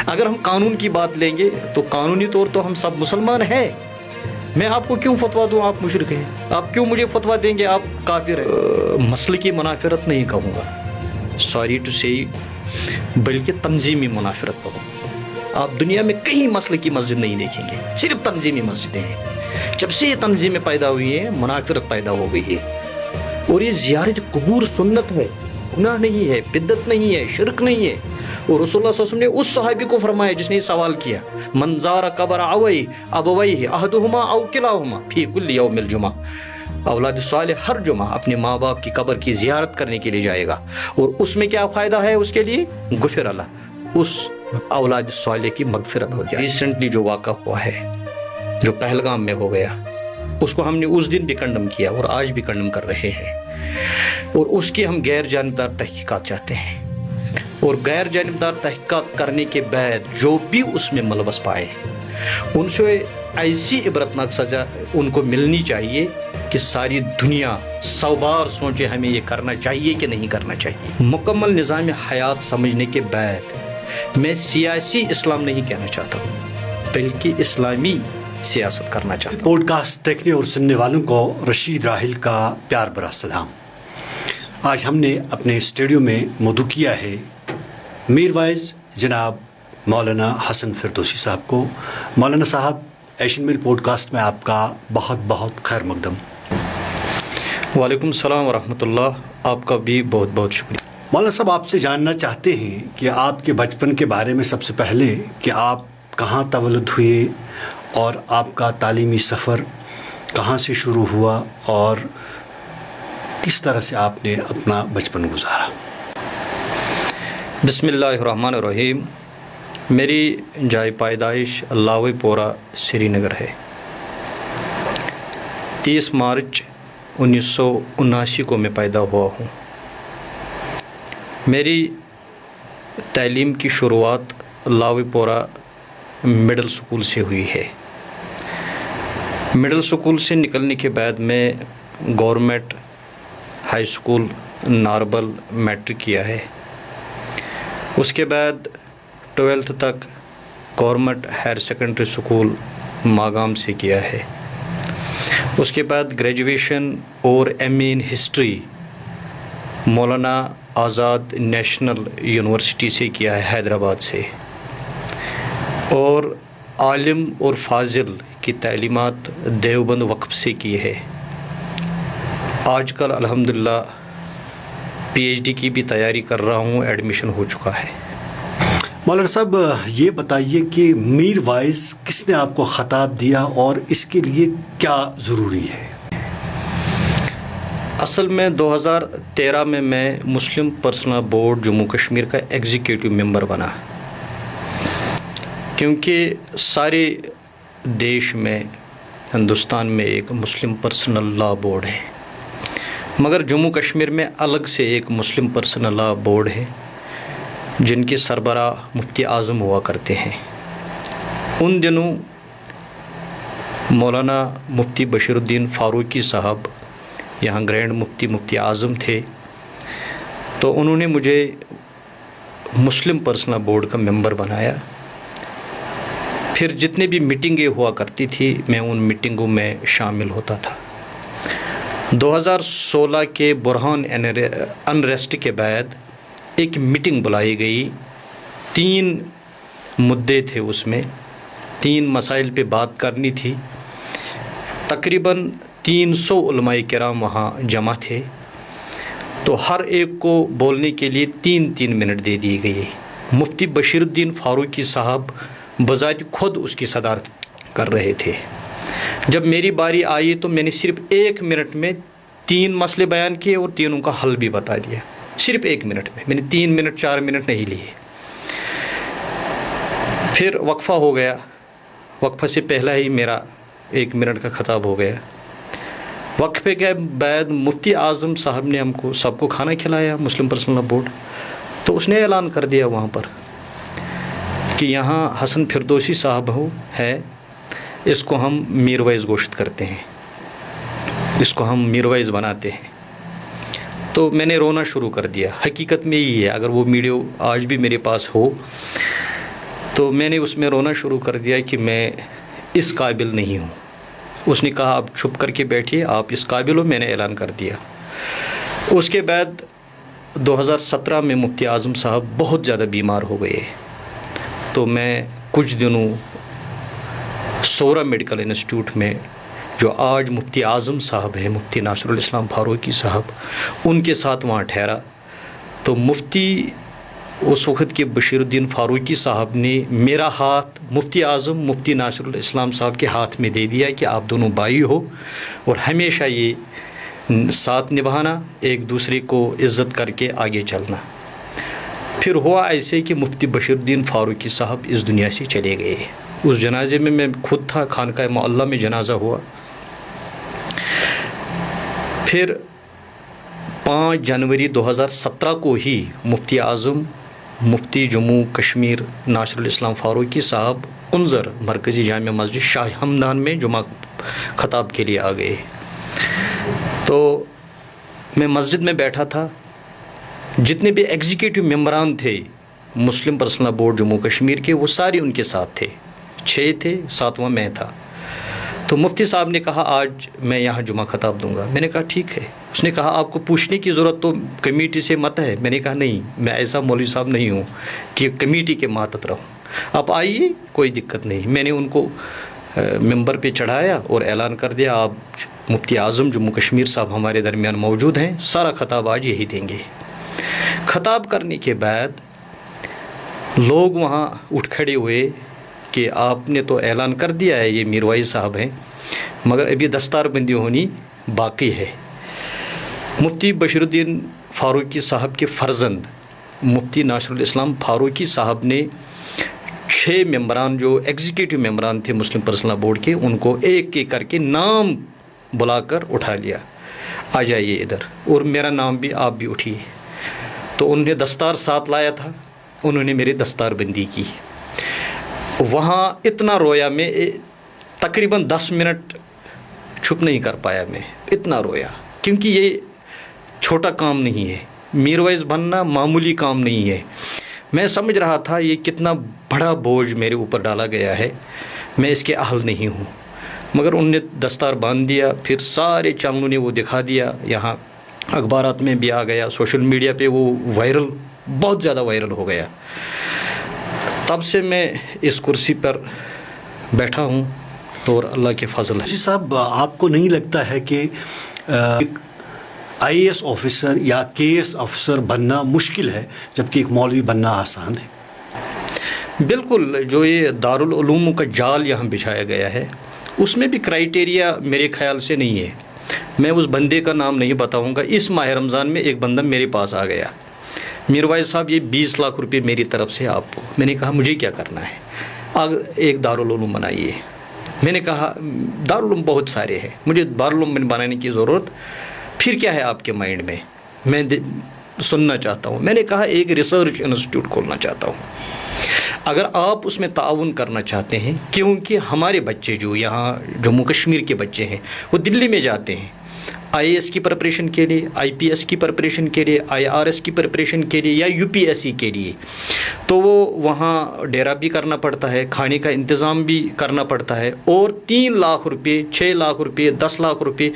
اگر ہم قانون کی بات لیں گے تو قانونی طور تو ہم سب مسلمان ہیں. میں آپ کو کیوں فتویٰ دوں آپ مشرک ہیں؟ آپ کیوں مجھے فتویٰ دیں گے آپ کافر ہیں؟ مسلک کی منافرت نہیں کہوں گا، سوری ٹو سے، بلکہ تنظیمی منافرت کہوں. آپ دنیا میں کہیں مسلک کی مسجد نہیں دیکھیں گے، صرف تنظیمی مسجدیں ہیں. جب سے یہ تنظیمیں پیدا ہوئی ہیں منافرت پیدا ہو گئی ہے. اور یہ زیارت قبور سنت ہے، گناہ نہیں ہے، بدعت نہیں ہے، شرک نہیں ہے. اور رسول اللہ صلی اللہ علیہ وسلم نے اس صحابی کو فرمایا جس نے یہ سوال کیا، من زار قبر ابویہ احدہما او کلاہما فی کل یوم الجمعہ. اولاد صالح ہر جمعہ اپنے ماں باپ کی قبر کی زیارت کرنے کے لیے جائے گا، اور اس میں کیا فائدہ ہے اس کے لیے؟ غفر اللہ، اس اولاد صالح کی مغفرت ہو جائے. ریسنٹلی جو واقعہ ہوا ہے، جو پہلگام میں ہو گیا، اس کو ہم نے اس دن بھی کنڈم کیا اور آج بھی کنڈم کر رہے ہیں. اور اس کی ہم غیر جانبدار تحقیقات چاہتے ہیں. اور غیر جانبدار تحقیقات کرنے کے بعد جو بھی اس میں ملوث پائے ان سے ایسی عبرتناک سزا ان کو ملنی چاہیے کہ ساری دنیا 100 بار سوچے ہمیں یہ کرنا چاہیے کہ نہیں کرنا چاہیے. مکمل نظام حیات سمجھنے کے بعد میں سیاسی اسلام نہیں کہنا چاہتا ہوں، بلکہ اسلامی سیاست کرنا چاہتا ہوں. پوڈ کاسٹ دیکھنے اور سننے والوں کو رشید راحل کا پیار بھرا سلام. آج ہم نے اپنے اسٹوڈیو میں مدعو کیا ہے میر وائز جناب مولانا حسن فردوسی صاحب کو. مولانا صاحب، ایشین میل پوڈ کاسٹ میں آپ کا بہت بہت خیر مقدم. وعلیکم السلام ورحمۃ اللہ، آپ کا بھی بہت بہت شکریہ. مولانا صاحب، آپ سے جاننا چاہتے ہیں کہ آپ کے بچپن کے بارے میں. سب سے پہلے کہ آپ کہاں تولد ہوئے اور آپ کا تعلیمی سفر کہاں سے شروع ہوا اور کس طرح سے آپ نے اپنا بچپن گزارا. بسم اللہ الرحمن الرحیم. میری جائے پیدائش لاوی پورہ سری نگر ہے. 30 مارچ 1979 کو میں پیدا ہوا ہوں. میری تعلیم کی شروعات لاوی پورہ مڈل سکول سے ہوئی ہے. مڈل سکول سے نکلنے کے بعد میں government high school Narbal matric کیا ہے. اس کے بعد 12th تک government higher secondary school Magam سے کیا ہے. اس کے بعد گریجویشن اور M a in history Maulana Azad national university سے کیا ہے حیدرآباد سے. اور عالم اور فاضل کی تعلیمات دیوبند وقف سے کی ہے. آج کل الحمدللہ پی ایچ ڈی کی بھی تیاری کر رہا ہوں، ایڈمیشن ہو چکا ہے. مولانا صاحب، یہ بتائیے کہ میر وائز کس نے آپ کو خطاب دیا اور اس کے لیے کیا ضروری ہے؟ اصل میں 2013 میں مسلم پرسنل بورڈ جموں کشمیر کا ایگزیکٹو ممبر بنا، کیونکہ سارے دیش میں ہندوستان میں ایک مسلم پرسنل لا بورڈ ہے، مگر جموں کشمیر میں الگ سے ایک مسلم پرسنل لا بورڈ ہے جن کے سربراہ مفتی اعظم ہوا کرتے ہیں. ان دنوں مولانا مفتی بشیر الدین فاروقی صاحب یہاں گرینڈ مفتی اعظم تھے، تو انہوں نے مجھے مسلم پرسنل بورڈ کا ممبر بنایا. پھر جتنے بھی میٹنگیں ہوا کرتی تھی میں ان میٹنگوں میں شامل ہوتا تھا. 2016 کے برہان انریسٹ کے بعد ایک میٹنگ بلائی گئی. 3 مدعے تھے، اس میں 3 مسائل پہ بات کرنی تھی. تقریباً 300 علماء کرام وہاں جمع تھے، تو ہر ایک کو بولنے کے لیے 3 منٹ دے دی گئی. مفتی بشیر الدین فاروقی صاحب بذات خود اس کی صدارت کر رہے تھے. جب میری باری آئی تو میں نے صرف 1 منٹ میں 3 مسئلے بیان کیے اور تینوں کا حل بھی بتا دیا. صرف 1 منٹ میں نے 3 منٹ 4 منٹ نہیں لیے. پھر وقفہ ہو گیا. وقفہ سے پہلا ہی میرا 1 منٹ کا خطاب ہو گیا. وقفے کے بعد مفتی اعظم صاحب نے ہم کو سب کو کھانا کھلایا، مسلم پرسنل بورڈ. تو اس نے اعلان کر دیا وہاں پر کہ یہاں حسن فردوسی صاحب ہے، اس کو ہم میر وائز گوشت کرتے ہیں، اس کو ہم میر وائز بناتے ہیں. تو میں نے رونا شروع کر دیا. حقیقت میں یہ ہے، اگر وہ ویڈیو آج بھی میرے پاس ہو تو میں نے اس میں رونا شروع کر دیا کہ میں اس قابل نہیں ہوں. اس نے کہا آپ چھپ کر کے بیٹھیے, آپ اس قابل ہو. میں نے اعلان کر دیا. اس کے بعد 2017 میں مفتی اعظم صاحب بہت زیادہ بیمار ہو گئے, تو میں کچھ دنوں سورا میڈیکل انسٹیٹیوٹ میں, جو آج مفتی اعظم صاحب ہیں, مفتی ناصر الاسلام فاروقی صاحب, ان کے ساتھ وہاں ٹھہرا. تو مفتی اس وقت کے بشیر الدین فاروقی صاحب نے میرا ہاتھ مفتی اعظم مفتی ناصر الاسلام صاحب کے ہاتھ میں دے دیا کہ آپ دونوں بھائی ہو اور ہمیشہ یہ ساتھ نبھانا, ایک دوسرے کو عزت کر کے آگے چلنا. پھر ہوا ایسے کہ مفتی بشیر الدین فاروقی صاحب اس دنیا سے چلے گئے. اس جنازے میں خود تھا, خانقاہ معلیٰ میں جنازہ ہوا. پھر 5 جنوری 2017 کو ہی مفتی اعظم مفتی جموں کشمیر ناصر الاسلام فاروقی صاحب کنزر مرکزی جامع مسجد شاہ ہمدان میں جمعہ خطاب کے لیے آ گئے. تو میں مسجد میں بیٹھا تھا. جتنے بھی ایگزیکٹو ممبران تھے مسلم پرسنل بورڈ جموں کشمیر کے, وہ سارے ان کے ساتھ تھے. 6 تھے, 7واں میں تھا. تو مفتی صاحب نے کہا آج میں یہاں جمعہ خطاب دوں گا. میں نے کہا ٹھیک ہے. اس نے کہا آپ کو پوچھنے کی ضرورت تو کمیٹی سے مت ہے. میں نے کہا نہیں, میں ایسا مولوی صاحب نہیں ہوں کہ کمیٹی کے ماتحت رہوں. آپ آئیے, کوئی دقت نہیں. میں نے ان کو ممبر پہ چڑھایا اور اعلان کر دیا آپ مفتی اعظم جموں کشمیر صاحب ہمارے درمیان موجود ہیں, سارا خطاب آج یہی دیں گے. خطاب کرنے کے بعد لوگ وہاں اٹھ کھڑے ہوئے کہ آپ نے تو اعلان کر دیا ہے یہ میروائز صاحب ہیں, مگر ابھی دستار بندی ہونی باقی ہے. مفتی بشیر الدین فاروقی صاحب کے فرزند مفتی ناصر الاسلام فاروقی صاحب نے 6 ممبران جو ایگزیکٹو ممبران تھے مسلم پرسنل بورڈ کے, ان کو ایک ایک کر کے نام بلا کر اٹھا لیا, آ جائیے ادھر, اور میرا نام بھی, آپ بھی اٹھیے. تو انہوں نے دستار ساتھ لایا تھا, انہوں نے میری دستار بندی کی. وہاں اتنا رویا, میں تقریباً 10 منٹ چھپ نہیں کر پایا. میں اتنا رویا کیونکہ یہ چھوٹا کام نہیں ہے, میروائز بننا معمولی کام نہیں ہے. میں سمجھ رہا تھا یہ کتنا بڑا بوجھ میرے اوپر ڈالا گیا ہے, میں اس کے اہل نہیں ہوں. مگر ان نے دستار باندھ دیا. پھر سارے چینلوں نے وہ دکھا دیا, یہاں اخبارات میں بھی آ گیا, سوشل میڈیا پہ وہ وائرل, بہت زیادہ وائرل ہو گیا. تب سے میں اس کرسی پر بیٹھا ہوں اور اللہ کے فضل ہے. جی صاحب, آپ کو نہیں لگتا ہے کہ ایک IAS آفیسر یا KS آفیسر بننا مشکل ہے جبکہ ایک مولوی بننا آسان ہے؟ بالکل, جو یہ دارالعلوم کا جال یہاں بچھایا گیا ہے اس میں بھی کرائیٹیریا میرے خیال سے نہیں ہے. میں اس بندے کا نام نہیں بتاؤں گا. اس ماہ رمضان میں ایک بندہ میرے پاس آ گیا, میروائز صاحب یہ 20 لاکھ روپے میری طرف سے آپ کو. میں نے کہا مجھے کیا کرنا ہے, ایک دارالعلوم بنائیے. میں نے کہا دارالعلوم بہت سارے ہیں, مجھے دارالعلوم بنانے کی ضرورت, پھر کیا ہے آپ کے مائنڈ میں سننا چاہتا ہوں. میں نے کہا ایک ریسرچ انسٹیٹیوٹ کھولنا چاہتا ہوں. اگر آپ اس میں تعاون کرنا چاہتے ہیں, کیونکہ ہمارے بچے جو یہاں جموں کشمیر کے بچے ہیں وہ دلی میں جاتے ہیں IAS کی پریپریشن کے لیے, IPS کی پریپریشن کے لیے, IRS کی پریپریشن کے لیے یا UPSC کے لیے, تو وہ وہاں ڈیرا بھی کرنا پڑتا ہے, کھانے کا انتظام بھی کرنا پڑتا ہے, اور 3 لاکھ روپے, 6 لاکھ روپے, 10 لاکھ روپے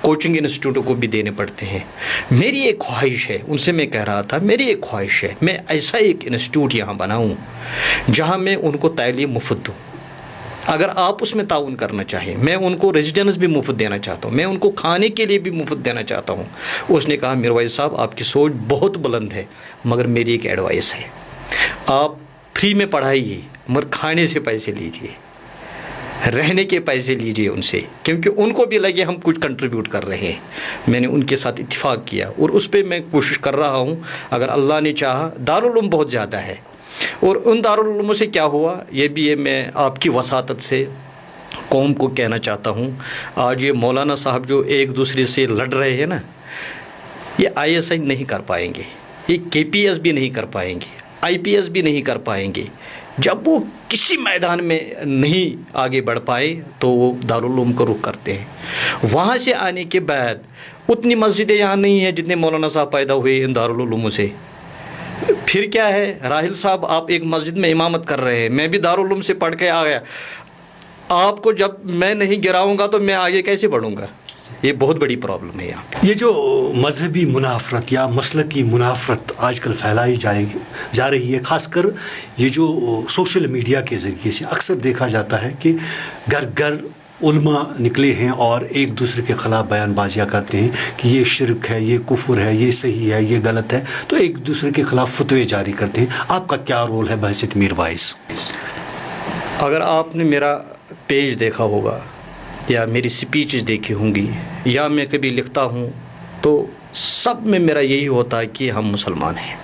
کوچنگ انسٹیٹیوٹوں کو بھی دینے پڑتے ہیں. میری ایک خواہش ہے, ان سے میں کہہ رہا تھا, میری ایک خواہش ہے میں ایسا ایک انسٹیٹیوٹ یہاں بناؤں جہاں میں ان کو تعلیم مفت دوں. اگر آپ اس میں تعاون کرنا چاہیں, میں ان کو ریزیڈنس بھی مفت دینا چاہتا ہوں, میں ان کو کھانے کے لیے بھی مفت دینا چاہتا ہوں. اس نے کہا میروائز صاحب آپ کی سوچ بہت بلند ہے, مگر میری ایک ایڈوائس ہے, آپ فری میں پڑھائیے مگر کھانے سے پیسے لیجیے, رہنے کے پیسے لیجیے ان سے, کیونکہ ان کو بھی لگے ہم کچھ کنٹریبیوٹ کر رہے ہیں. میں نے ان کے ساتھ اتفاق کیا اور اس پہ میں کوشش کر رہا ہوں. اگر اللہ نے چاہا, دارالعلوم بہت زیادہ ہے, اور ان دارالعلوموں سے کیا ہوا یہ بھی میں آپ کی وساطت سے قوم کو کہنا چاہتا ہوں. آج یہ مولانا صاحب جو ایک دوسرے سے لڑ رہے ہیں نا, یہ ISI نہیں کر پائیں گے, یہ KPS بھی نہیں کر پائیں گے, IPS بھی نہیں کر پائیں گے. جب وہ کسی میدان میں نہیں آگے بڑھ پائے تو وہ دارالعلوم کا رخ کرتے ہیں. وہاں سے آنے کے بعد اتنی مسجدیں یہاں نہیں ہیں جتنے مولانا صاحب پیدا ہوئے ان دارالعلوموں سے. پھر کیا ہے راحل صاحب، آپ ایک مسجد میں امامت کر رہے ہیں، میں بھی دارالعلوم سے پڑھ کے آ گیا، آپ کو جب میں نہیں گراؤں گا تو میں آگے کیسے بڑھوں گا؟ یہ بہت بڑی پرابلم ہے یہاں۔ یہ جو مذہبی منافرت یا مسلکی منافرت آج کل پھیلائی جا رہی ہے، خاص کر یہ جو سوشل میڈیا کے ذریعے سے اکثر دیکھا جاتا ہے کہ گھر گھر علماء نکلے ہیں اور ایک دوسرے کے خلاف بیان بازیاں کرتے ہیں کہ یہ شرک ہے، یہ کفر ہے، یہ صحیح ہے، یہ غلط ہے، تو ایک دوسرے کے خلاف فتوے جاری کرتے ہیں۔ آپ کا کیا رول ہے بحیثیت میر وائس؟ اگر آپ نے میرا پیج دیکھا ہوگا یا میری سپیچز دیکھی ہوں گی یا میں کبھی لکھتا ہوں تو سب میں میرا یہی ہوتا ہے کہ ہم مسلمان ہیں،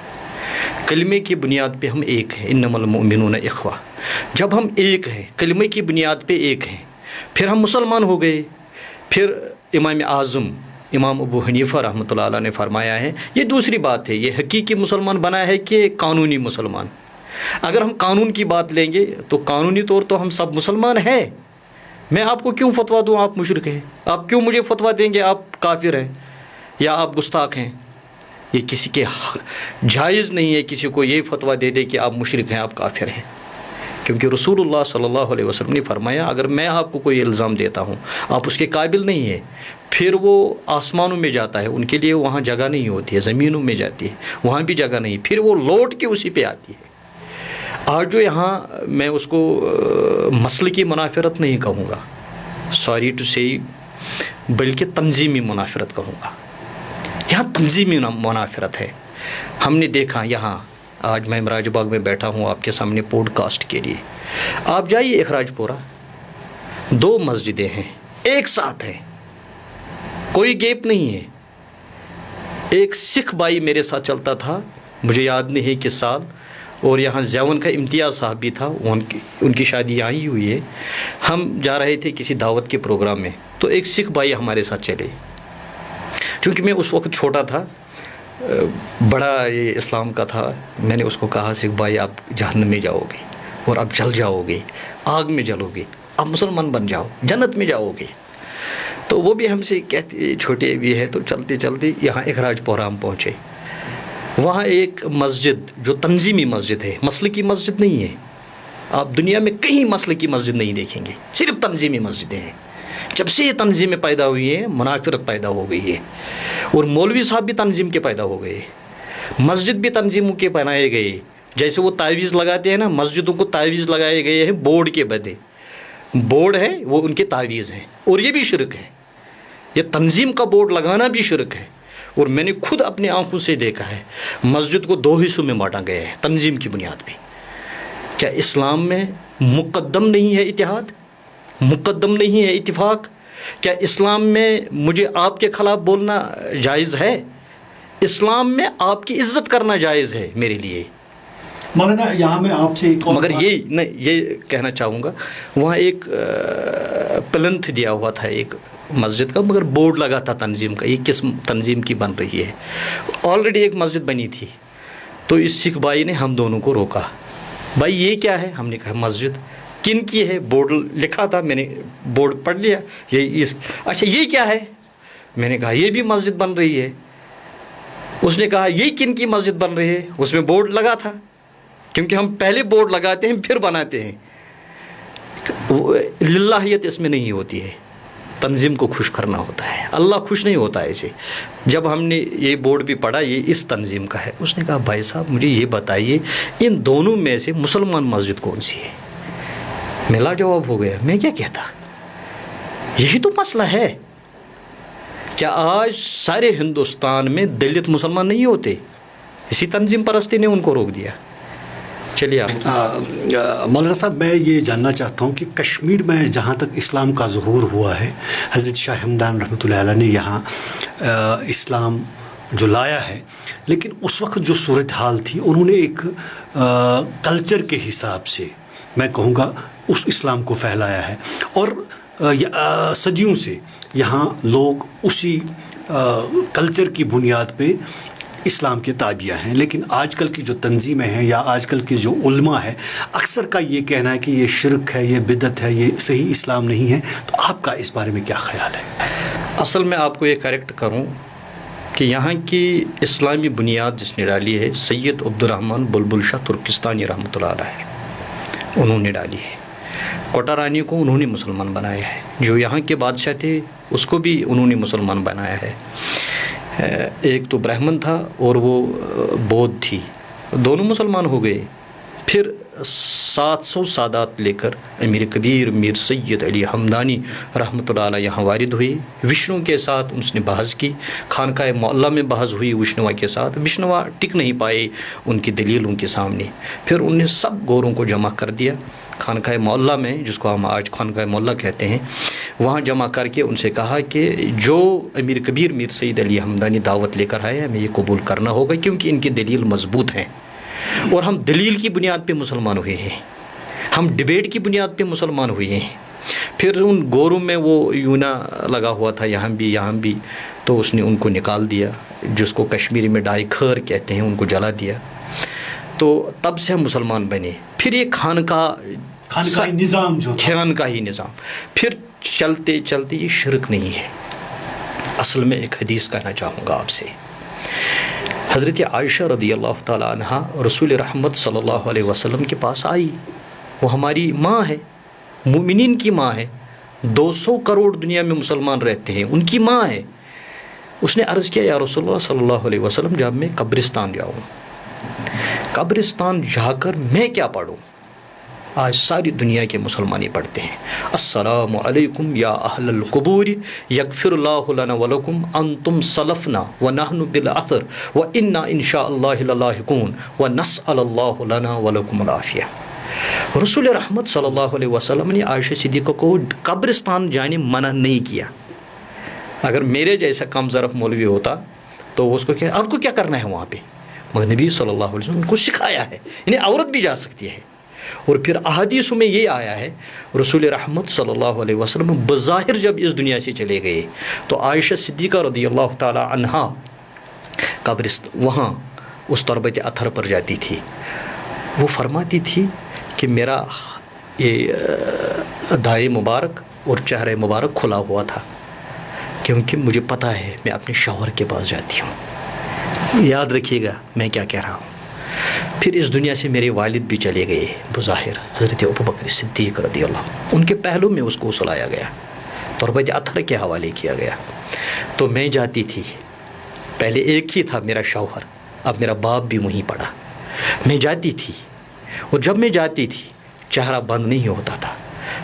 کلمے کی بنیاد پہ ہم ایک ہیں، انما المؤمنون اخوہ۔ جب ہم ایک ہیں، کلمے کی بنیاد پہ ایک ہیں، پھر ہم مسلمان ہو گئے۔ پھر امام اعظم امام ابو حنیفہ رحمۃ اللہ علیہ نے فرمایا ہے، یہ دوسری بات ہے، یہ حقیقی مسلمان بنا ہے کہ قانونی مسلمان۔ اگر ہم قانون کی بات لیں گے تو قانونی طور تو ہم سب مسلمان ہیں، میں آپ کو کیوں فتویٰ دوں آپ مشرک ہیں؟ آپ کیوں مجھے فتویٰ دیں گے آپ کافر ہیں یا آپ گستاخ ہیں؟ یہ کسی کے جائز نہیں ہے کسی کو یہ فتویٰ دے دے کہ آپ مشرک ہیں، آپ کافر ہیں، کیونکہ رسول اللہ صلی اللہ علیہ وسلم نے فرمایا اگر میں آپ کو کوئی الزام دیتا ہوں آپ اس کے قابل نہیں ہیں، پھر وہ آسمانوں میں جاتا ہے، ان کے لیے وہاں جگہ نہیں ہوتی ہے، زمینوں میں جاتی ہے، وہاں بھی جگہ نہیں، پھر وہ لوٹ کے اسی پہ آتی ہے۔ آج جو یہاں میں اس کو مسلکی منافرت نہیں کہوں گا، سوری ٹو سے، بلکہ تنظیمی منافرت کہوں گا۔ یہاں تنظیمی منافرت ہے۔ ہم نے دیکھا یہاں، آج میں معراج باغ میں بیٹھا ہوں آپ کے سامنے پوڈ کاسٹ کے لیے، آپ جائیے اخراج پورہ، 2 مسجدیں ہیں ایک ساتھ ہیں، کوئی گیپ نہیں ہے۔ ایک سکھ بھائی میرے ساتھ چلتا تھا، مجھے یاد نہیں ہے کس سال، اور یہاں زیون کا امتیاز صاحب بھی تھا، ان کی شادی یہاں ہی ہوئی ہے۔ ہم جا رہے تھے کسی دعوت کے پروگرام میں، تو ایک سکھ بھائی ہمارے ساتھ چلے، چونکہ میں اس وقت چھوٹا تھا، بڑا یہ اسلام کا تھا، میں نے اس کو کہا سکھ بھائی آپ جہنم میں جاؤ گے اور آپ جل جاؤ گے، آگ میں جلو گے، آپ مسلمان بن جاؤ، جنت میں جاؤ گے۔ تو وہ بھی ہم سے کہتے چھوٹے بھی ہے، تو چلتے چلتے یہاں اخراج پورہ ہم پہنچے۔ وہاں ایک مسجد جو تنظیمی مسجد ہے، مسلکی مسجد نہیں ہے، آپ دنیا میں کہیں مسلکی مسجد نہیں دیکھیں گے، صرف تنظیمی مسجدیں ہیں۔ جب سے یہ تنظیمیں پیدا ہوئی ہیں منافرت پیدا ہو گئی ہے، اور مولوی صاحب بھی تنظیم کے پیدا ہو گئے، مسجد بھی تنظیموں کے بنائے گئے۔ جیسے وہ تعویذ لگاتے ہیں نا، مسجدوں کو تعویذ لگائے گئے ہیں بورڈ کے بدے، بورڈ ہے وہ ان کے تعویذ ہیں، اور یہ بھی شرک ہے، یہ تنظیم کا بورڈ لگانا بھی شرک ہے۔ اور میں نے خود اپنی آنکھوں سے دیکھا ہے، مسجد کو 2 حصوں میں بانٹا گیا ہے تنظیم کی بنیاد پہ۔ کیا اسلام میں مقدم نہیں ہے اتحاد؟ مقدم نہیں ہے اتفاق؟ کیا اسلام میں مجھے آپ کے خلاف بولنا جائز ہے؟ اسلام میں آپ کی عزت کرنا جائز ہے میرے لیے۔ مولانا یہاں میں آپ سے ایک اور مگر یہ کہنا چاہوں گا، وہاں ایک پلنتھ دیا ہوا تھا ایک مسجد کا، مگر بورڈ لگا تھا تنظیم کا، یہ کس تنظیم کی بن رہی ہے؟ آلریڈی ایک مسجد بنی تھی، تو اس سکھ بھائی نے ہم دونوں کو روکا، بھائی یہ کیا ہے؟ ہم نے کہا مسجد کن کی ہے؟ بورڈ لکھا تھا، میں نے بورڈ پڑھ لیا، اچھا یہ کیا ہے؟ میں نے کہا یہ بھی مسجد بن رہی ہے۔ اس نے کہا یہ کن کی مسجد بن رہی ہے؟ اس میں بورڈ لگا تھا، کیونکہ ہم پہلے بورڈ لگاتے ہیں پھر بناتے ہیں۔ للہیت اس میں نہیں ہوتی ہے، تنظیم کو خوش کرنا ہوتا ہے، اللہ خوش نہیں ہوتا ہے ایسے۔ جب ہم نے یہ بورڈ بھی پڑھا یہ اس تنظیم کا ہے، اس نے کہا بھائی صاحب مجھے یہ بتائیے ان دونوں میں سے مسلمان مسجد کون سی ہے؟ میں لاجواب ہو گیا، میں کیا کہتا؟ یہی تو مسئلہ ہے۔ کیا آج سارے ہندوستان میں دلت مسلمان نہیں ہوتے؟ اسی تنظیم پرستی نے ان کو روک دیا۔ چلیے آپ۔ مولانا صاحب میں یہ جاننا چاہتا ہوں کہ کشمیر میں جہاں تک اسلام کا ظہور ہوا ہے، حضرت شاہ ہمدان رحمۃ اللہ علیہ نے یہاں اسلام جو لایا ہے، لیکن اس وقت جو صورتحال تھی انہوں نے ایک کلچر کے حساب سے میں کہوں گا اس اسلام کو پھیلایا ہے، اور صدیوں سے یہاں لوگ اسی کلچر کی بنیاد پہ اسلام کے تابعہ ہیں۔ لیکن آج کل کی جو تنظیمیں ہیں یا آج کل کے جو علماء ہیں، اکثر کا یہ کہنا ہے کہ یہ شرک ہے، یہ بدعت ہے، یہ صحیح اسلام نہیں ہے، تو آپ کا اس بارے میں کیا خیال ہے؟ اصل میں آپ کو یہ کریکٹ کروں کہ یہاں کی اسلامی بنیاد جس نے ڈالی ہے سید عبدالرحمن بلبل شاہ ترکستانی رحمۃ اللہ علیہ، انہوں نے ڈالی ہے۔ کوٹا رانی کو انہوں نے مسلمان بنایا ہے، جو یہاں کے بادشاہ تھے اس کو بھی انہوں نے مسلمان بنایا ہے۔ ایک تو برہمن تھا اور وہ بودھ تھی، دونوں مسلمان ہو گئے۔ پھر 700 سادات لے کر امیر کبیر میر سید علی ہمدانی رحمۃ اللہ علیہ یہاں وارد ہوئے۔ وشنو کے ساتھ اس نے بحث کی، خانقاہ معلیٰ میں بحث ہوئی وشنوا کے ساتھ، وشنوا ٹک نہیں پائے ان کی دلیلوں کے سامنے۔ پھر انہوں نے سب گوروں کو جمع کر دیا خانقاہ معلیٰ میں، جس کو ہم آج خانقاہ معلیٰ کہتے ہیں، وہاں جمع کر کے ان سے کہا کہ جو امیر کبیر میر سید علی ہمدانی دعوت لے کر آئے ہمیں یہ قبول کرنا ہوگا، کیونکہ ان کی دلیل مضبوط ہیں اور ہم دلیل کی بنیاد پہ مسلمان ہوئے ہیں، ہم ڈیبیٹ کی بنیاد پہ مسلمان ہوئے ہیں۔ پھر ان گوروں میں وہ یونا لگا ہوا تھا یہاں بھی، تو اس نے ان کو نکال دیا، جس کو کشمیری میں ڈائی خیر کہتے ہیں، ان کو جلا دیا۔ تو تب سے ہم مسلمان بنے۔ پھر یہ خانقاہی نظام پھر چلتے چلتے یہ شرک نہیں ہے۔ اصل میں ایک حدیث کہنا چاہوں گا آپ سے۔ حضرت عائشہ رضی اللہ تعالی عنہ رسول رحمت صلی اللہ علیہ وسلم کے پاس آئی، وہ ہماری ماں ہے، مومنین کی ماں ہے، 200 کروڑ دنیا میں مسلمان رہتے ہیں، ان کی ماں ہے۔ اس نے عرض کیا یا رسول اللہ صلی اللہ علیہ وسلم جب میں قبرستان جاؤں، قبرستان جا کر میں کیا پڑھوں؟ آج ساری دنیا کے مسلمان ہی پڑھتے ہیں، السلام علیکم یا اہل القبور یغفر اللہ لنا ولکم انتم سلفنا ونحن بالاثر وانا انشاء اللہ للاحقون ونسأل اللہ لنا ولکم العافیہ۔ رسول رحمت صلی اللہ علیہ وسلم نے عائشہ صدیقہ کو قبرستان جانے منع نہیں کیا۔ اگر میرے جیسا کم ظرف مولوی ہوتا تو اس کو کیا آپ کو کیا کرنا ہے وہاں پہ، مگر نبی صلی اللہ علیہ وسلم کو سکھایا ہے، یعنی عورت بھی جا سکتی ہے۔ اور پھر احادیث میں یہ آیا ہے رسول رحمت صلی اللہ علیہ وسلم بظاہر جب اس دنیا سے چلے گئے تو عائشہ صدیقہ رضی اللہ تعالی عنہا وہاں اس تربت اطہر پر جاتی تھی۔ وہ فرماتی تھی کہ میرا یہ دائیں مبارک اور چہرہ مبارک کھلا ہوا تھا، کیونکہ مجھے پتہ ہے میں اپنے شوہر کے پاس جاتی ہوں۔ یاد رکھیے گا میں کیا کہہ رہا ہوں۔ پھر اس دنیا سے میرے والد بھی چلے گئے بظاہر، حضرت ابوبکر صدیق رضی اللہ، ان کے پہلو میں اس کو سلایا گیا، تربت اطہر کے حوالے کیا گیا۔ تو میں جاتی تھی، پہلے ایک ہی تھا میرا شوہر، اب میرا باپ بھی وہیں پڑا، میں جاتی تھی، اور جب میں جاتی تھی چہرہ بند نہیں ہوتا تھا،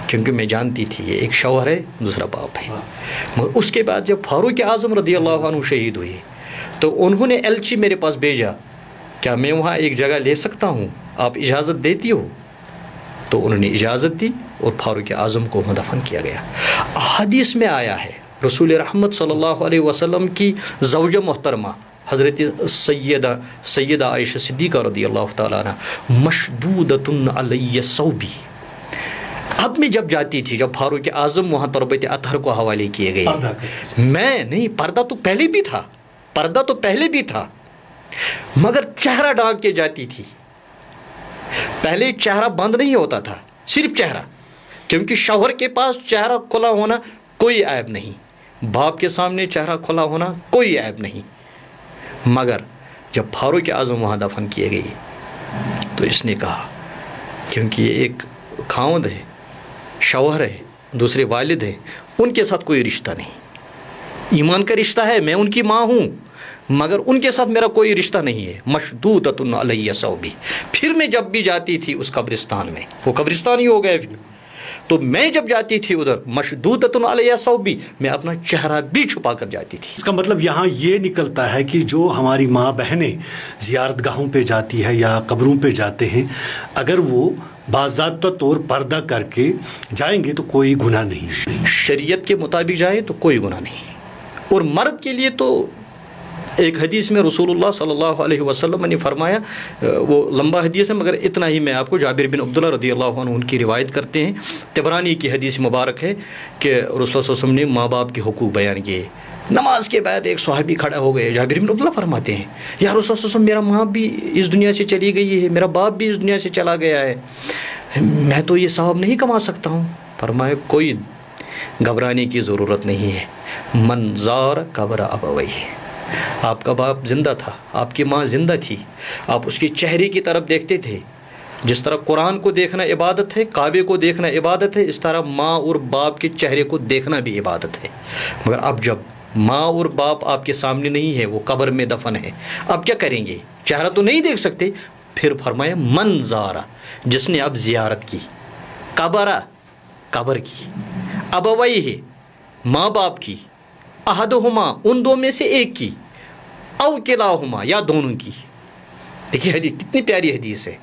کیونکہ میں جانتی تھی یہ ایک شوہر ہے دوسرا باپ ہے۔ مگر اس کے بعد جب فاروق اعظم رضی اللہ عنہ شہید ہوئے تو انہوں نے ایلچی میرے پاس بھیجا، کیا میں وہاں ایک جگہ لے سکتا ہوں، آپ اجازت دیتی ہو؟ تو انہوں نے اجازت دی اور فاروق اعظم کو وہاں دفن کیا گیا۔ احادیث میں آیا ہے رسول رحمت صلی اللہ علیہ وسلم کی زوجہ محترمہ حضرت سیدہ عائشہ صدیقہ رضی اللہ تعالیٰ عنہ مشدودۃ علی ثوبی، اب میں جب جاتی تھی، جب فاروق اعظم وہاں تربت اطہر کو حوالے کیے گئے، میں نہیں، پردہ تو پہلے بھی تھا، مگر چہرہ ڈھانپ کے جاتی تھی۔ پہلے چہرہ بند نہیں ہوتا تھا، صرف چہرہ، کیونکہ شوہر کے پاس چہرہ کھلا ہونا کوئی عیب نہیں، باپ کے سامنے چہرہ کھلا ہونا کوئی عیب نہیں۔ مگر جب فاروق اعظم وہاں دفن کیے گئے تو اس نے کہا، کیونکہ یہ ایک خاوند ہے، شوہر ہے، دوسرے والد ہے، ان کے ساتھ کوئی رشتہ نہیں، ایمان کا رشتہ ہے، میں ان کی ماں ہوں، مگر ان کے ساتھ میرا کوئی رشتہ نہیں ہے، مشدودۃ علی ثوبی۔ پھر میں جب بھی جاتی تھی اس قبرستان میں، وہ قبرستان ہی ہو گئے پھر، تو میں جب جاتی تھی ادھر مشدودۃ علی ثوبی، میں اپنا چہرہ بھی چھپا کر جاتی تھی۔ اس کا مطلب یہاں یہ نکلتا ہے کہ جو ہماری ماں بہنیں زیارت گاہوں پہ جاتی ہے یا قبروں پہ جاتے ہیں، اگر وہ باضابطہ طور پردہ کر کے جائیں گے تو کوئی گناہ نہیں، شریعت کے مطابق جائیں تو کوئی گناہ نہیں۔ اور مرد کے لیے تو ایک حدیث میں رسول اللہ صلی اللہ علیہ وسلم نے فرمایا، وہ لمبا حدیث ہے مگر اتنا ہی میں آپ کو، جابر بن عبداللہ رضی اللہ عنہ ان کی روایت کرتے ہیں، طبرانی کی حدیث مبارک ہے کہ رسول اللہ صلی اللہ علیہ وسلم نے ماں باپ کے حقوق بیان کیے۔ نماز کے بعد ایک صحابی کھڑا ہو گئے، جابر بن عبداللہ فرماتے ہیں یا رسول اللہ صلی اللہ علیہ وسلم، میرا ماں بھی اس دنیا سے چلی گئی ہے، میرا باپ بھی اس دنیا سے چلا گیا ہے، میں تو یہ ثواب نہیں کما سکتا ہوں۔ فرمایا کوئی گھبرانے کی ضرورت نہیں ہے، من زار قبر ابویہ، آپ کا باپ زندہ تھا، آپ کی ماں زندہ تھی، آپ اس کے چہرے کی طرف دیکھتے تھے. جس طرح قرآن کو دیکھنا عبادت ہے، کعبے کو دیکھنا عبادت ہے، اس طرح ماں اور باپ کے چہرے کو دیکھنا بھی عبادت ہے. مگر اب جب ماں اور باپ آپ کے سامنے نہیں ہے، وہ قبر میں دفن ہے، اب کیا کریں گے؟ چہرہ تو نہیں دیکھ سکتے. پھر فرمایا من زارا، جس نے اب زیارت کی، قبرہ قبر کی، ابوئی ہے ماں باپ کی، احدہما ان دو میں سے ایک کی، او کلاہما یا دونوں کی. دیکھیے حدیث کتنی پیاری حدیث ہے.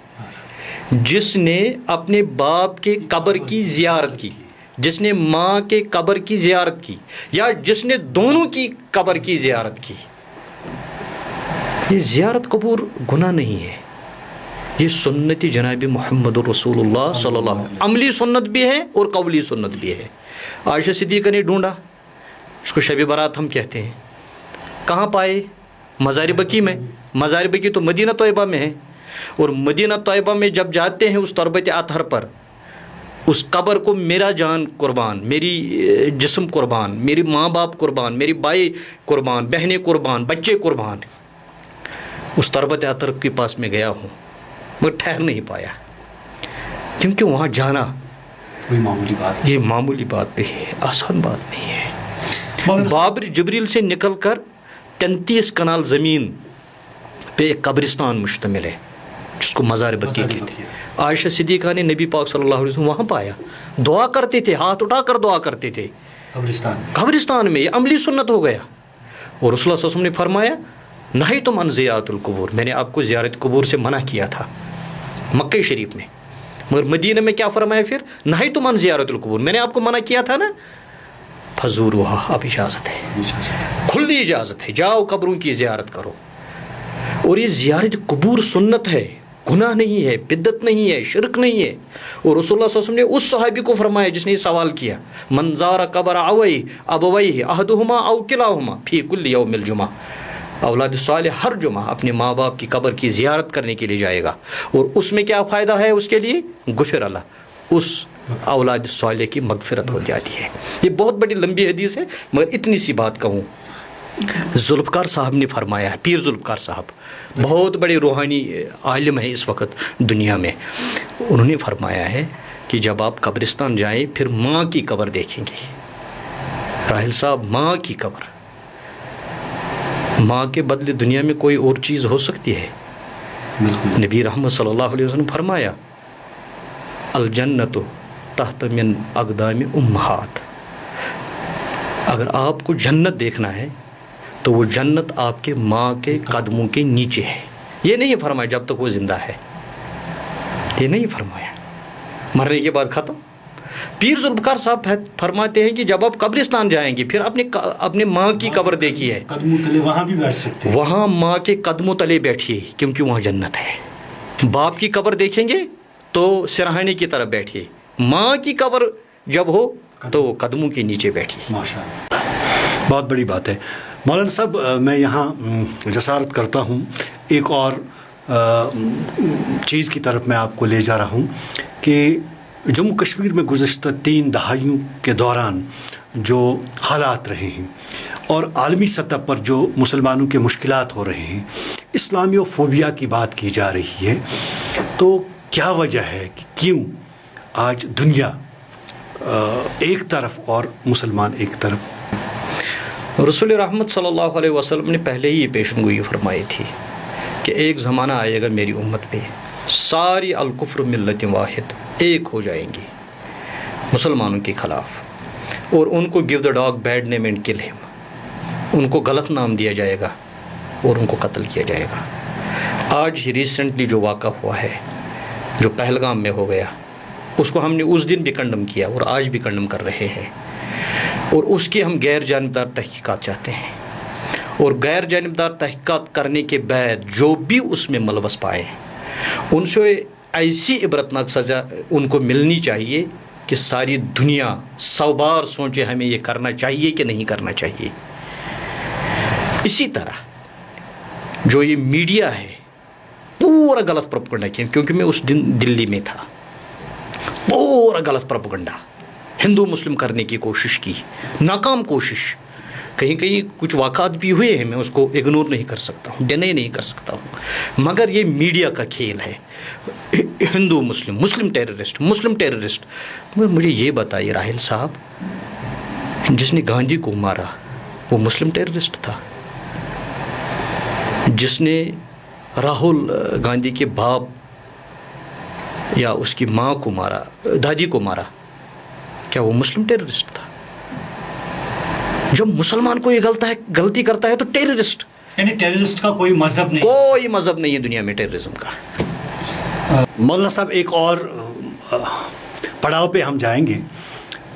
جس نے اپنے باپ کے قبر کی زیارت کی، جس نے ماں کے قبر کی زیارت کی، یا جس نے دونوں کی قبر کی زیارت کی. یہ زیارت قبور گناہ نہیں ہے، یہ سنت جناب محمد رسول اللہ صلی اللہ علیہ وسلم، عملی سنت بھی ہے اور قولی سنت بھی ہے. عائشہ صدیقہ نے ڈھونڈا، اس کو شب برات ہم کہتے ہیں. کہاں پائے؟ مزار بقیع میں. مزار بقیع تو مدینہ طیبہ میں ہے، اور مدینہ طیبہ میں جب جاتے ہیں اس تربت اطہر پر، اس قبر کو میرا جان قربان، میری جسم قربان، میری ماں باپ قربان، میری بھائی قربان، بہنیں قربان، بچے قربان، اس تربت اطہر کے پاس میں گیا ہوں مگر ٹھہر نہیں پایا، کیونکہ وہاں جانا کوئی معمولی بات، یہ معمولی بات نہیں ہے، آسان بات نہیں ہے. بابر جبریل سے نکل کر 33 کنال زمین پہ ایک قبرستان مشتمل ہے جس کو مزار بقیع کہتے ہیں. عائشہ صدیقہ نے نبی پاک صلی اللہ علیہ وسلم وہاں پایا، دعا کرتے تھے، ہاتھ اٹھا کر دعا کرتے تھے قبرستان میں. یہ عملی سنت ہو گیا. اور رسول اللہ صلی اللہ علیہ وسلم نے فرمایا نہیتم عن زیارت القبور، میں نے آپ کو زیارت قبور سے منع کیا تھا مکہ شریف میں. مگر مدینہ میں کیا فرمایا پھر؟ نہیتم عن زیارت القبور، میں نے آپ کو منع کیا تھا نا. فزوروها، اب اجازت ہے، کھلی اجازت ہے، جاؤ قبروں کی زیارت کرو. اور یہ زیارت قبور سنت ہے، گناہ نہیں ہے، بدعت نہیں ہے، شرک نہیں ہے. اور رسول اللہ صلی اللہ علیہ وسلم نے اس صحابی کو فرمایا جس نے یہ سوال کیا، من زار قبر ابویہ احدہما او کلاہما فی کل یوم الجمعہ. اولاد صالح ہر جمعہ اپنے ماں باپ کی قبر کی زیارت کرنے کے لیے جائے گا، اور اس میں کیا فائدہ ہے اس کے لیے؟ غفر اللہ، اس اولاد صالح کی مغفرت ہو جاتی ہے. یہ بہت بڑی لمبی حدیث ہے مگر اتنی سی بات کہوں. ذوالفقار صاحب نے فرمایا ہے، پیر ذوالفقار صاحب بہت بڑے روحانی عالم ہیں اس وقت دنیا میں، انہوں نے فرمایا ہے کہ جب آپ قبرستان جائیں پھر ماں کی قبر دیکھیں گے. راحل صاحب، ماں کی قبر، ماں کے بدلے دنیا میں کوئی اور چیز ہو سکتی ہے؟ نبی رحمت صلی اللہ علیہ وسلم فرمایا الجنت تحت من اقدام امہات. اگر آپ کو جنت دیکھنا ہے تو وہ جنت آپ کے ماں کے قدموں کے نیچے ہے. یہ نہیں فرمایا جب تک وہ زندہ ہے، یہ نہیں فرمایا مرنے کے بعد ختم. پیر ذوالفقار صاحب فرماتے ہیں کہ جب آپ قبرستان جائیں گے پھر اپنے ماں کی قبر دیکھیے، قدموں تلے وہاں بھی بیٹھ سکتے ہیں، وہاں ماں کے قدموں تلے بیٹھیے کیونکہ وہاں جنت ہے. باپ کی قبر دیکھیں گے تو سرہانے کی طرف بیٹھیے، ماں کی قبر جب ہو تو قدموں کے نیچے بیٹھیے. ماشاءاللہ، بہت بڑی بات ہے. مولانا صاحب، میں یہاں جسارت کرتا ہوں، ایک اور چیز کی طرف میں آپ کو لے جا رہا ہوں کہ جموں کشمیر میں گزشتہ 3 دہائیوں کے دوران جو حالات رہے ہیں اور عالمی سطح پر جو مسلمانوں کے مشکلات ہو رہے ہیں، اسلامیو فوبیا کی بات کی جا رہی ہے، تو کیا وجہ ہے کہ کیوں آج دنیا ایک طرف اور مسلمان ایک طرف؟ رسول رحمت صلی اللہ علیہ وسلم نے پہلے ہی یہ پیشن گوئی فرمائی تھی کہ ایک زمانہ آئے گا میری امت پہ ساری الکفر ملت واحد ایک ہو جائیں گی مسلمانوں کے خلاف، اور ان کو give the dog bad name and کل ہم، ان کو غلط نام دیا جائے گا اور ان کو قتل کیا جائے گا. آج ہی ریسنٹلی جو واقعہ ہوا ہے، جو پہلگام میں ہو گیا، اس کو ہم نے اس دن بھی کنڈم کیا اور آج بھی کنڈم کر رہے ہیں، اور اس کی ہم غیر جانبدار تحقیقات چاہتے ہیں. اور غیر جانبدار تحقیقات کرنے کے بعد جو بھی اس میں ملوث پائے ان سے ایسی عبرتناک سزا ان کو ملنی چاہیے کہ ساری دنیا 100 بار سوچے ہمیں یہ کرنا چاہیے کہ نہیں کرنا چاہیے. اسی طرح جو یہ میڈیا ہے پورا غلط پروپیگنڈا کیا، کیونکہ میں اس دن دلی میں تھا، پورا غلط پروپیگنڈا ہندو مسلم کرنے کی کوشش کی، ناکام کوشش. کہیں کہیں کچھ واقعات بھی ہوئے ہیں، میں اس کو اگنور نہیں کر سکتا ہوں، ڈینائی نہیں کر سکتا ہوں، مگر یہ میڈیا کا کھیل ہے، ہندو مسلم، مسلم ٹیررسٹ، مسلم ٹیررسٹ۔ مگر مجھے یہ بتائیے راحل صاحب، جس نے گاندھی کو مارا وہ مسلم ٹیررسٹ تھا؟ جس نے راہل گاندھی کے باپ یا اس کی ماں کو مارا، دادی کو مارا، کیا وہ مسلم ٹیررسٹ تھا؟ جب مسلمان کوئی غلطی کرتا ہے تو ٹیررسٹ، یعنی ٹیررسٹ کا کوئی مذہب نہیں، کوئی مذہب نہیں ہے دنیا میں ٹیررزم کا۔ مولانا صاحب ایک اور پڑاؤ پہ ہم جائیں گے۔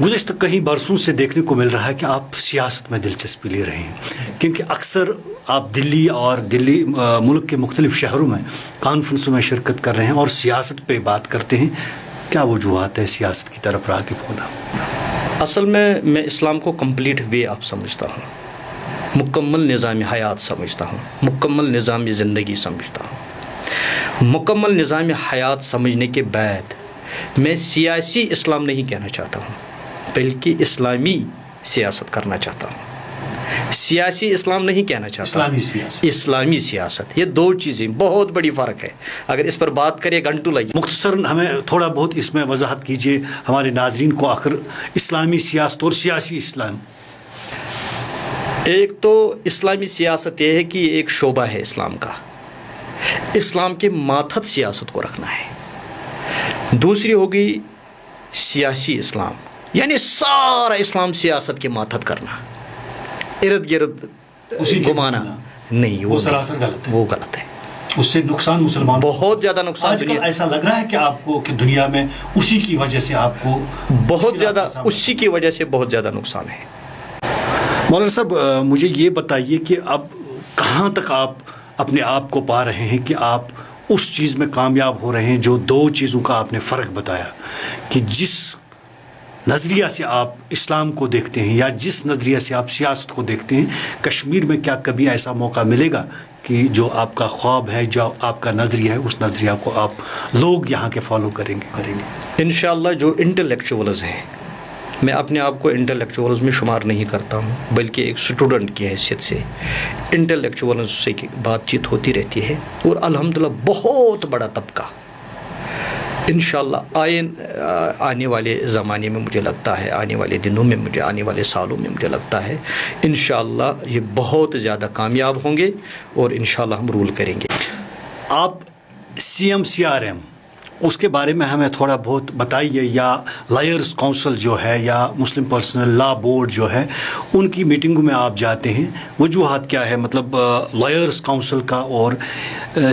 گزشتہ کئی برسوں سے دیکھنے کو مل رہا ہے کہ آپ سیاست میں دلچسپی لے رہے ہیں، کیونکہ اکثر آپ دلی اور ملک کے مختلف شہروں میں کانفرنسوں میں شرکت کر رہے ہیں اور سیاست پہ بات کرتے ہیں۔ کیا وجوہات ہے سیاست کی طرف راغب ہونا؟ اصل میں اسلام کو کمپلیٹ وے آف سمجھتا ہوں، مکمل نظام حیات سمجھتا ہوں، مکمل نظام زندگی سمجھتا ہوں۔ مکمل نظام حیات سمجھنے کے بعد میں سیاسی اسلام نہیں کہنا چاہتا ہوں، بلکہ اسلامی سیاست کرنا چاہتا ہوں۔ سیاسی اسلام نہیں کہنا چاہتا، اسلامی سیاست، یہ دو چیزیں بہت بڑی فرق ہے۔ اگر اس پر بات کریں گھنٹوں لگے۔ مختصراً ہمیں تھوڑا بہت اس میں وضاحت کیجیے ہمارے ناظرین کو، آخر اسلامی سیاست اور سیاسی اسلام۔ ایک تو اسلامی سیاست یہ ہے کہ یہ ایک شعبہ ہے اسلام کا، اسلام کے ماتحت سیاست کو رکھنا ہے۔ دوسری ہوگی سیاسی اسلام، یعنی سارا اسلام سیاست کے ماتحت کرنا، ارد گرد گھمانا نہیں، وہ سراسر غلط ہے، وہ غلط ہے۔ اس سے نقصان مسلمان، بہت زیادہ نقصان۔ آج کل ایسا لگ رہا ہے کہ آپ کو کہ دنیا میں اسی کی وجہ سے آپ کو بہت زیادہ، اسی کی وجہ سے بہت زیادہ نقصان ہے۔ مولانا صاحب مجھے یہ بتائیے کہ اب کہاں تک آپ اپنے آپ کو پا رہے ہیں کہ آپ اس چیز میں کامیاب ہو رہے ہیں جو دو چیزوں کا آپ نے فرق بتایا، کہ جس نظریہ سے آپ اسلام کو دیکھتے ہیں یا جس نظریہ سے آپ سیاست کو دیکھتے ہیں، کشمیر میں کیا کبھی ایسا موقع ملے گا کہ جو آپ کا خواب ہے، جو آپ کا نظریہ ہے، اس نظریہ کو آپ لوگ یہاں کے فالو کریں گے؟ انشاءاللہ جو انٹلیکچوئلز ہیں، میں اپنے آپ کو انٹلیکچوئلز میں شمار نہیں کرتا ہوں، بلکہ ایک اسٹوڈنٹ کی حیثیت سے انٹلیکچوئلز سے بات چیت ہوتی رہتی ہے، اور الحمدللہ بہت بڑا طبقہ انشاءاللہ آنے والے زمانے میں، مجھے لگتا ہے آنے والے دنوں میں، آنے والے سالوں میں مجھے لگتا ہے انشاءاللہ یہ بہت زیادہ کامیاب ہوں گے اور انشاءاللہ ہم رول کریں گے۔ آپ CM-CRM اس کے بارے میں ہمیں تھوڑا بہت بتائیے، یا لائرز کونسل جو ہے یا مسلم پرسنل لا بورڈ جو ہے، ان کی میٹنگوں میں آپ جاتے ہیں، وجوہات کیا ہے، مطلب لائرز کونسل کا اور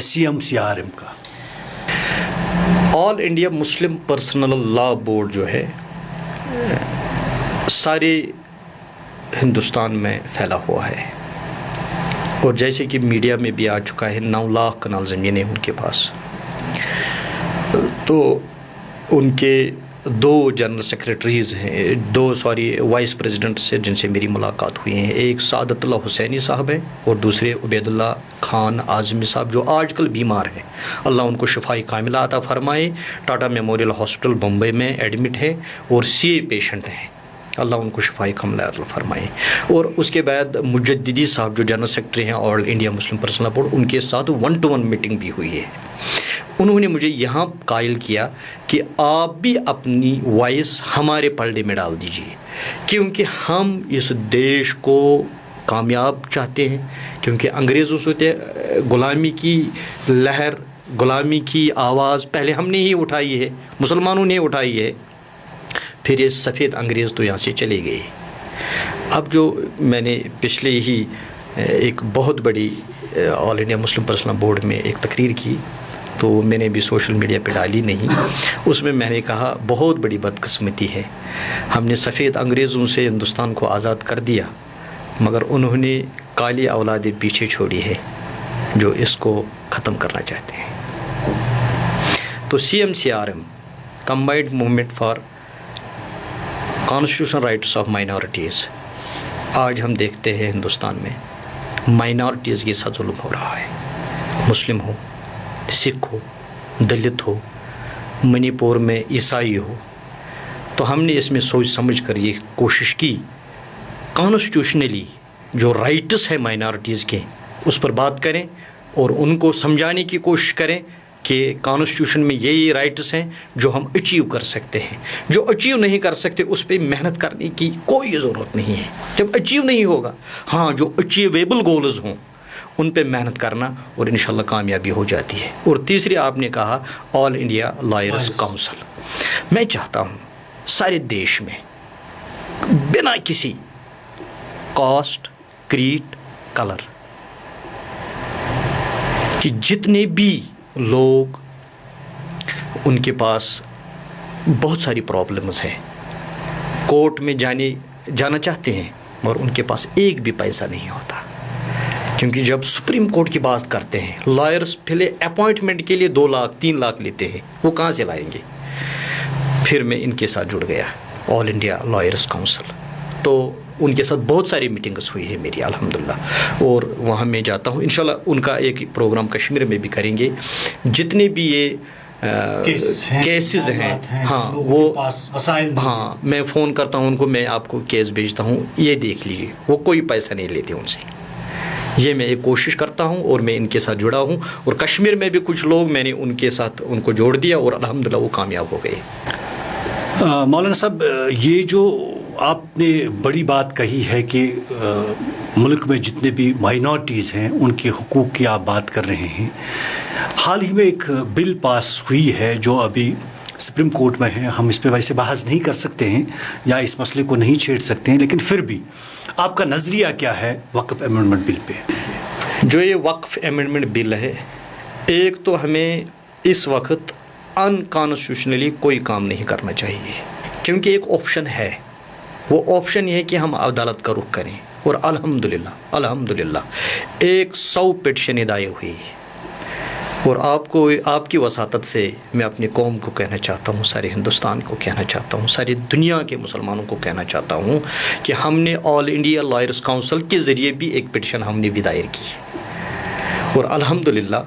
CM-CRM کا؟ آل انڈیا مسلم پرسنل لا بورڈ جو ہے سارے ہندوستان میں پھیلا ہوا ہے، اور جیسے کہ میڈیا میں بھی آ چکا ہے 9 لاکھ کنال زمینیں ان کے پاس۔ تو ان کے 2 جنرل سیکریٹریز ہیں، 2 وائس پریزیڈنٹ سے جن سے میری ملاقات ہوئی ہیں، ایک سعادت اللہ حسینی صاحب ہیں اور دوسرے عبید اللہ خان اعظمی صاحب، جو آج کل بیمار ہیں، اللہ ان کو شفائی کاملہ عطا فرمائے، ٹاٹا میموریل ہاسپٹل بمبئی میں ایڈمٹ ہے اور CA پیشنٹ ہیں، اللہ ان کو شفائی کاملہ عطا فرمائے۔ اور اس کے بعد مجددی صاحب جو جنرل سیکرٹری ہیں آل انڈیا مسلم پرسنل بورڈ، ان کے ساتھ 1-to-1 میٹنگ بھی ہوئی ہے۔ انہوں نے مجھے یہاں قائل کیا کہ آپ بھی اپنی وائس ہمارے پلڑے میں ڈال دیجیے، کیونکہ ہم اس دیش کو کامیاب چاہتے ہیں، کیونکہ انگریزوں سے غلامی کی لہر، غلامی کی آواز پہلے ہم نے ہی اٹھائی ہے، مسلمانوں نے اٹھائی ہے، پھر یہ سفید انگریز تو یہاں سے چلے گئے۔ اب جو میں نے پچھلے ہی ایک بہت بڑی آل انڈیا مسلم پرسنل بورڈ میں ایک تقریر کی، تو میں نے بھی سوشل میڈیا پہ ڈالی نہیں، اس میں میں نے کہا بہت بڑی بدقسمتی ہے، ہم نے سفید انگریزوں سے ہندوستان کو آزاد کر دیا، مگر انہوں نے کالی اولادیں پیچھے چھوڑی ہے جو اس کو ختم کرنا چاہتے ہیں۔ تو CM-CRM combined movement for constitutional rights of minorities, آج ہم دیکھتے ہیں ہندوستان میں مائنارٹیز کے ساتھ ظلم ہو رہا ہے، مسلم ہو، سکھ ہو، دلت ہو، منی پور میں عیسائی ہو۔ تو ہم نے اس میں سوچ سمجھ کر یہ کوشش کی کانسٹیٹیوشنلی جو رائٹس ہیں مائنارٹیز کے اس پر بات کریں اور ان کو سمجھانے کی کوشش کریں کہ کانسٹیٹیوشن میں یہی رائٹس ہیں جو ہم اچیو کر سکتے ہیں. جو اچیو نہیں کر سکتے اس پہ محنت کرنے کی کوئی ضرورت نہیں ہے. جب اچیو نہیں ہوگا, ہاں جو اچیویبل گولز ہوں ان پہ محنت کرنا اور انشاءاللہ کامیابی ہو جاتی ہے. اور تیسری آپ نے کہا آل انڈیا لائرز کونسل. میں چاہتا ہوں سارے دیش میں بنا کسی کاسٹ, کریڈ, کلر کہ جتنے بھی لوگ ان کے پاس بہت ساری پرابلمز ہیں, کورٹ میں جانا چاہتے ہیں مگر ان کے پاس ایک بھی پیسہ نہیں ہوتا, کیونکہ جب سپریم کورٹ کی بات کرتے ہیں لائرز پہلے اپوائنٹمنٹ کے لیے 2 لاکھ 3 لاکھ لیتے ہیں, وہ کہاں سے لائیں گے. پھر میں ان کے ساتھ جڑ گیا آل انڈیا لائرز کونسل, تو ان کے ساتھ بہت ساری میٹنگز ہوئی ہے میری الحمدللہ, اور وہاں میں جاتا ہوں. انشاءاللہ ان کا ایک پروگرام کشمیر میں بھی کریں گے. جتنے بھی یہ کیسز ہیں ہاں وہ ہاں میں فون کرتا ہوں ان کو, میں آپ کو کیس بھیجتا ہوں, یہ دیکھ لیجیے. وہ کوئی پیسہ نہیں لیتے ان سے. یہ میں ایک کوشش کرتا ہوں اور میں ان کے ساتھ جڑا ہوں, اور کشمیر میں بھی کچھ لوگ میں نے ان کے ساتھ ان کو جوڑ دیا اور الحمدللہ وہ کامیاب ہو گئے. مولانا صاحب, یہ جو آپ نے بڑی بات کہی ہے کہ ملک میں جتنے بھی مائنارٹیز ہیں ان کے حقوق کی آپ بات کر رہے ہیں. حال ہی میں ایک بل پاس ہوئی ہے جو ابھی سپریم کورٹ میں ہے, ہم اس پہ ویسے بحث نہیں کر سکتے ہیں یا اس مسئلے کو نہیں چھیڑ سکتے ہیں, لیکن پھر بھی آپ کا نظریہ کیا ہے وقف امینڈمنٹ بل پہ؟ جو یہ وقف امینڈمنٹ بل ہے, ایک تو ہمیں اس وقت ان کانسٹیٹیوشنلی کوئی کام نہیں کرنا چاہیے, کیونکہ ایک آپشن ہے. وہ آپشن یہ ہے کہ ہم عدالت کا رخ کریں, اور الحمدللہ 100 پٹیشنیں دائر ہوئی. اور آپ کی وساطت سے میں اپنی قوم کو کہنا چاہتا ہوں, سارے ہندوستان کو کہنا چاہتا ہوں, ساری دنیا کے مسلمانوں کو کہنا چاہتا ہوں کہ ہم نے آل انڈیا لائرز کونسل کے ذریعے بھی ایک پٹیشن ہم نے بھی دائر کی, اور الحمدللہ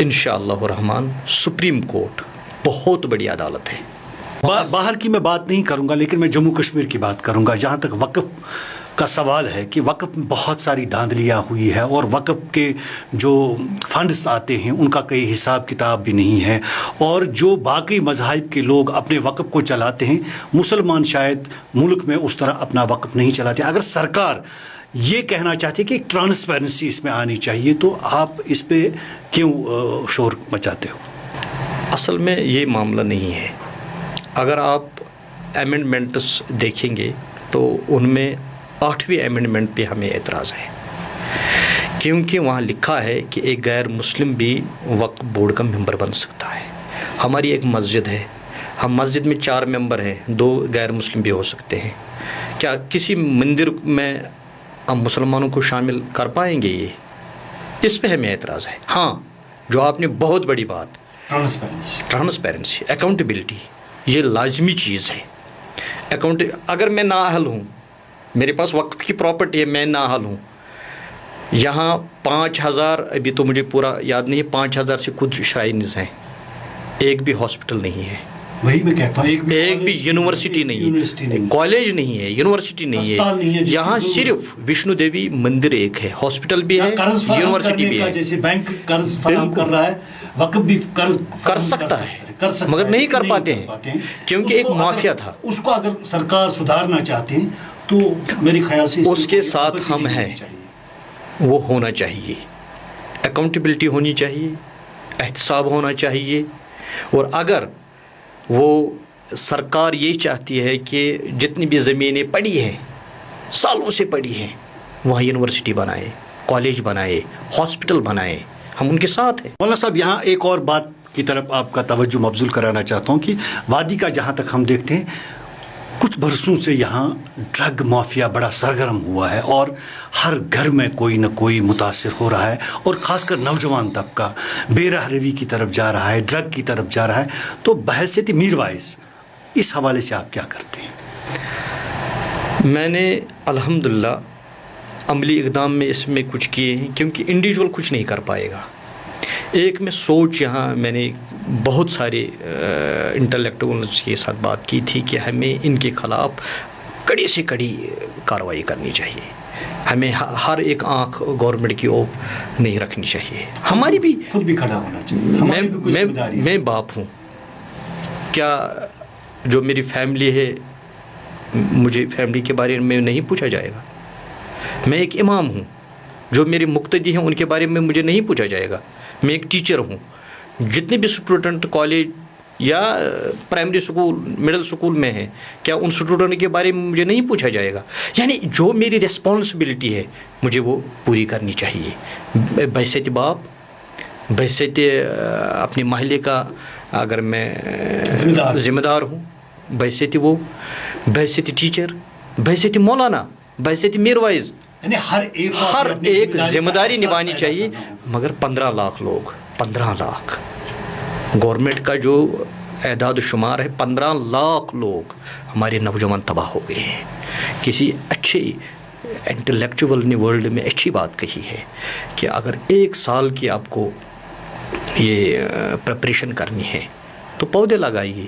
انشاءاللہ الرحمن سپریم کورٹ بہت بڑی عدالت ہے. باہر کی میں بات نہیں کروں گا, لیکن میں جموں کشمیر کی بات کروں گا. جہاں تک وقف کا سوال ہے کہ وقف میں بہت ساری دھاندلیاں ہوئی ہے, اور وقف کے جو فنڈز آتے ہیں ان کا کوئی حساب کتاب بھی نہیں ہے, اور جو باقی مذاہب کے لوگ اپنے وقف کو چلاتے ہیں, مسلمان شاید ملک میں اس طرح اپنا وقف نہیں چلاتے. اگر سرکار یہ کہنا چاہتی ہے کہ ایک ٹرانسپیرنسی اس میں آنی چاہیے, تو آپ اس پہ کیوں شور مچاتے ہو؟ اصل میں یہ معاملہ نہیں ہے. اگر آپ امینڈمنٹس دیکھیں گے تو ان میں 8ویں امینڈمنٹ پہ ہمیں اعتراض ہے, کیونکہ وہاں لکھا ہے کہ ایک غیر مسلم بھی وقف بورڈ کا ممبر بن سکتا ہے. ہماری ایک مسجد ہے, ہم مسجد میں 4 ممبر ہیں, 2 غیر مسلم بھی ہو سکتے ہیں. کیا کسی مندر میں ہم مسلمانوں کو شامل کر پائیں گے؟ اس پہ ہمیں اعتراض ہے. ہاں جو آپ نے بہت بڑی بات, ٹرانسپیرنسی, اکاؤنٹیبلٹی, یہ لازمی چیز ہے. اگر میں نااہل ہوں, میرے پاس وقف کی پراپرٹی ہے, میں نااہل ہوں, یہاں 5000 ابھی تو مجھے پورا یاد نہیں ہے, 5000 سے کچھ شرائنز ہیں, ایک بھی ہاسپٹل نہیں ہے, وہی میں کہتا ہوں ایک بھی یونیورسٹی نہیں ہے, کالج نہیں ہے, یونیورسٹی نہیں ہے. یہاں صرف وشنو دیوی مندر ایک ہے, ہاسپٹل بھی ہے, یونیورسٹی بھی ہے. جیسے بینک قرض فراہم کر رہا ہے, وقف بھی قرض کر سکتا ہے, مگر نہیں کر پاتے ہیں کیونکہ ایک مافیا تھا. اس کو اگر سرکار سدھارنا چاہتے ہیں تو میرے خیال سے اس کے ساتھ ہم ہیں, وہ ہونا چاہیے, اکاؤنٹیبلٹی ہونی چاہیے, احتساب ہونا چاہیے. اور اگر وہ سرکار یہ چاہتی ہے کہ جتنی بھی زمینیں پڑی ہیں, سالوں سے پڑی ہیں, وہاں یونیورسٹی بنائے, کالج بنائے, ہاسپٹل بنائے, ہم ان کے ساتھ ہیں. مولانا صاحب, یہاں ایک اور بات کی طرف آپ کا توجہ مبذول کرانا چاہتا ہوں کہ وادی کا جہاں تک ہم دیکھتے ہیں کچھ برسوں سے یہاں ڈرگ مافیا بڑا سرگرم ہوا ہے, اور ہر گھر میں کوئی نہ کوئی متاثر ہو رہا ہے, اور خاص کر نوجوان طبقہ بے راہ روی کی طرف جا رہا ہے, ڈرگ کی طرف جا رہا ہے. تو بحیثیت میر وائز اس حوالے سے آپ کیا کرتے ہیں؟ میں نے الحمدللہ عملی اقدام میں اس میں کچھ کیے ہیں, کیونکہ انڈیویجول کچھ نہیں کر پائے گا. ایک میں سوچ, یہاں میں نے بہت سارے انٹلیکچوئلز کے ساتھ بات کی تھی کہ ہمیں ان کے خلاف کڑی سے کڑی کارروائی کرنی چاہیے, ہمیں ہر ایک آنکھ گورنمنٹ کی اوپ نہیں رکھنی چاہیے. ہماری بھی خود بھی کھڑا ہونا چاہیے. ہماری بھی کچھ ذمہ داری ہے. میں باپ ہوں, کیا جو میری فیملی ہے مجھے فیملی کے بارے میں نہیں پوچھا جائے گا؟ میں ایک امام ہوں, جو میرے مقتدی ہیں ان کے بارے میں مجھے نہیں پوچھا جائے گا. میں ایک ٹیچر ہوں, جتنے بھی اسٹوڈنٹ کالج یا پرائمری اسکول مڈل اسکول میں ہیں, کیا ان اسٹوڈنٹ کے بارے میں مجھے نہیں پوچھا جائے گا؟ یعنی جو میری ریسپانسبلٹی ہے مجھے وہ پوری کرنی چاہیے. بحیثیت باپ, بحیثیت اپنے محلے کا اگر میں ذمہ دار ہوں, بحیثیت وہ, بحیثیت ٹیچر, بحیثیت مولانا, بحیثیت میر وائز, یعنی ہر ایک ذمہ داری نبھانی چاہیے. مگر 15 لاکھ لوگ, 15 لاکھ گورنمنٹ کا جو اعداد و شمار ہے, 15 لاکھ لوگ ہمارے نوجوان تباہ ہو گئے ہیں. کسی اچھے انٹلیکچوئل نے ورلڈ میں اچھی بات کہی ہے کہ اگر 1 سال کی آپ کو یہ پریپریشن کرنی ہے تو پودے لگائیے,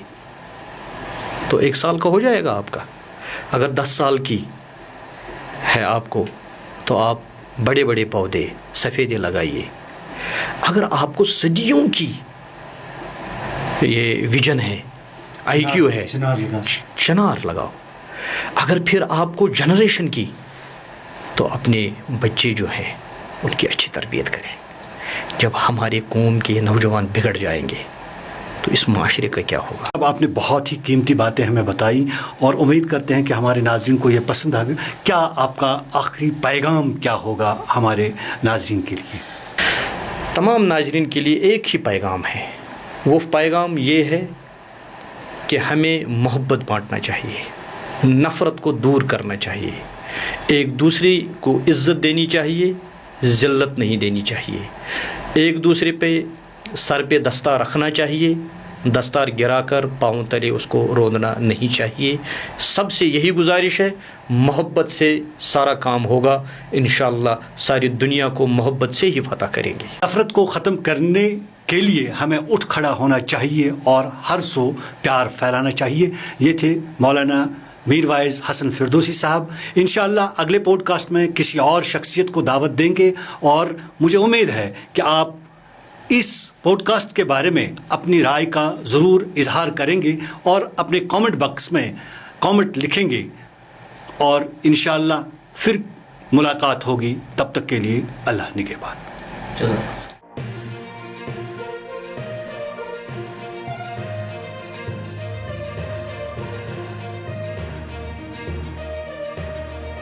تو 1 سال کا ہو جائے گا آپ کا. اگر 10 سال کی ہے آپ کو تو آپ بڑے بڑے پودے سفیدے لگائیے. اگر آپ کو صدیوں کی یہ ویژن ہے, آئی کیو ہے, چنار لگاؤ. اگر پھر آپ کو جنریشن کی, تو اپنے بچے جو ہیں ان کی اچھی تربیت کریں. جب ہمارے قوم کے نوجوان بگڑ جائیں گے تو اس معاشرے کا کیا ہوگا؟ اب آپ نے بہت ہی قیمتی باتیں ہمیں بتائی اور امید کرتے ہیں کہ ہمارے ناظرین کو یہ پسند آ گئی. کیا آپ کا آخری پیغام کیا ہوگا ہمارے ناظرین کے لیے؟ تمام ناظرین کے لیے ایک ہی پیغام ہے. وہ پیغام یہ ہے کہ ہمیں محبت بانٹنا چاہیے, نفرت کو دور کرنا چاہیے, ایک دوسرے کو عزت دینی چاہیے, ذلت نہیں دینی چاہیے. ایک دوسرے پہ سر پہ دستار رکھنا چاہیے, دستار گرا کر پاؤں تلے اس کو روندنا نہیں چاہیے. سب سے یہی گزارش ہے, محبت سے سارا کام ہوگا. انشاءاللہ ساری دنیا کو محبت سے ہی فتح کریں گے. نفرت کو ختم کرنے کے لیے ہمیں اٹھ کھڑا ہونا چاہیے اور ہر سو پیار پھیلانا چاہیے. یہ تھے مولانا میر وائز حسن فردوسی صاحب. انشاءاللہ اگلے پوڈ کاسٹ میں کسی اور شخصیت کو دعوت دیں گے, اور مجھے امید ہے کہ آپ اس پوڈ کاسٹ کے بارے میں اپنی رائے کا ضرور اظہار کریں گے اور اپنے کامنٹ باکس میں کامنٹ لکھیں گے, اور انشاءاللہ پھر ملاقات ہوگی. تب تک کے لیے اللہ نگہبان.